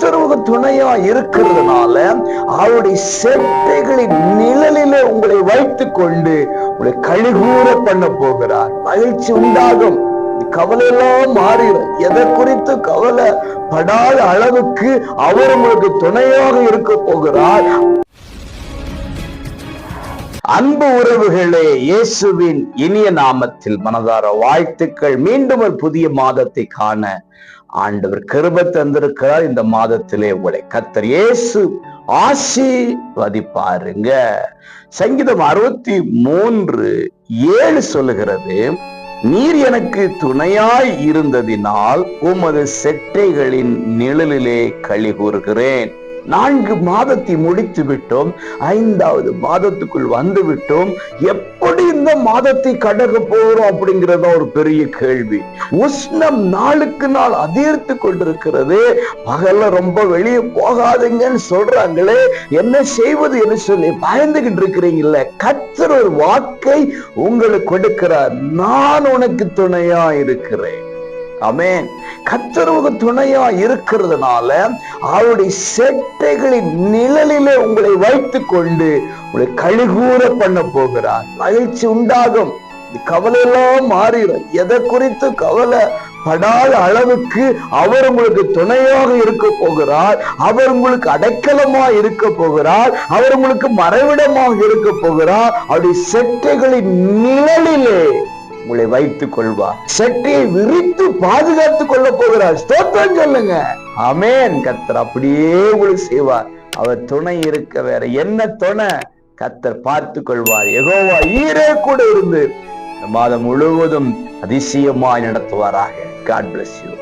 கர்த்தருக்கு துணையா இருக்கிறதுனால அவருடைய செட்டைகளின் நிழலிலே உங்களை வைத்துக் கொண்டு உங்களை கழிகூற பண்ண போகிறார். மகிழ்ச்சி உண்டாகும். கவலையெல்லாம் மாறிடும். எதை குறித்து கவலைப்படாத அளவுக்கு அவர் உங்களுக்கு துணையாக இருக்க போகிறார். அன்பு உறவுகளே, இயேசுவின் இனிய நாமத்தில் மனதார வாழ்த்துக்கள். மீண்டும் ஒரு புதிய மாதத்தை காண ஆண்டவர் கிருபை தந்திருக்கிறார். இந்த மாதத்திலே உங்களை கர்த்தர் இயேசு ஆசீர்வதிப்பாருங்க. சங்கீதம் 63:7 சொல்லுகிறது, நீர் எனக்கு துணையாய் இருந்ததினால் உமது செட்டைகளின் நிழலிலே களி கூறுகிறேன். 4 மாதத்தை முடித்து விட்டோம். 5வது மாதத்துக்குள் வந்து விட்டோம். எப்படி இந்த மாதத்தை கடக்க போகிறோம் அப்படிங்கிறத ஒரு பெரிய கேள்வி. உஷ்ணம் நாளுக்கு நாள் அதிகரித்து கொண்டிருக்கிறது. பகல்ல ரொம்ப வெளியே போகாதுங்கன்னு சொல்றாங்களே, என்ன செய்வது என்று சொல்லி பயந்துகிட்டு இருக்கிறீங்கல்ல. கர்த்தர் ஒரு வாக்கை உங்களுக்கு கொடுக்கிறார். நான் உனக்கு துணையா இருக்கிறேன். ஆமென். கர்த்தருக்கு துணையா இருக்கிறதுனால அவருடைய செட்டைகளின் நிழலிலே உங்களை வைத்துக் கொண்டு உங்களை கழிகூற பண்ண போகிறார். மகிழ்ச்சி உண்டாகும். கவலையெல்லாம் மாறிடும். எதை குறித்து கவலைப்படாத அளவுக்கு அவர் உங்களுக்கு துணையாக இருக்க போகிறார். அவர் உங்களுக்கு அடைக்கலமா இருக்க போகிறார். அவர் உங்களுக்கு மறைவிடமாக இருக்க போகிறார். அவருடைய செட்டைகளின் நிழலிலே உங்களை வைத்துக் கொள்வார். செட்டையை விரித்து பாதுகாத்துக் கொள்ள போகிறார். ஸ்தோத்திரம் சொல்லுங்க. ஆமென். கர்த்தர் அப்படியே உங்களுக்கு செய்வார். அவர் துணை இருக்க வேற என்ன துணை? கர்த்தர் பார்த்து கொள்வார். யெகோவா ஈரே கூட இருந்து இந்த மாதம் முழுவதும் அதிசயமாய் நடத்துவாராக. God bless you.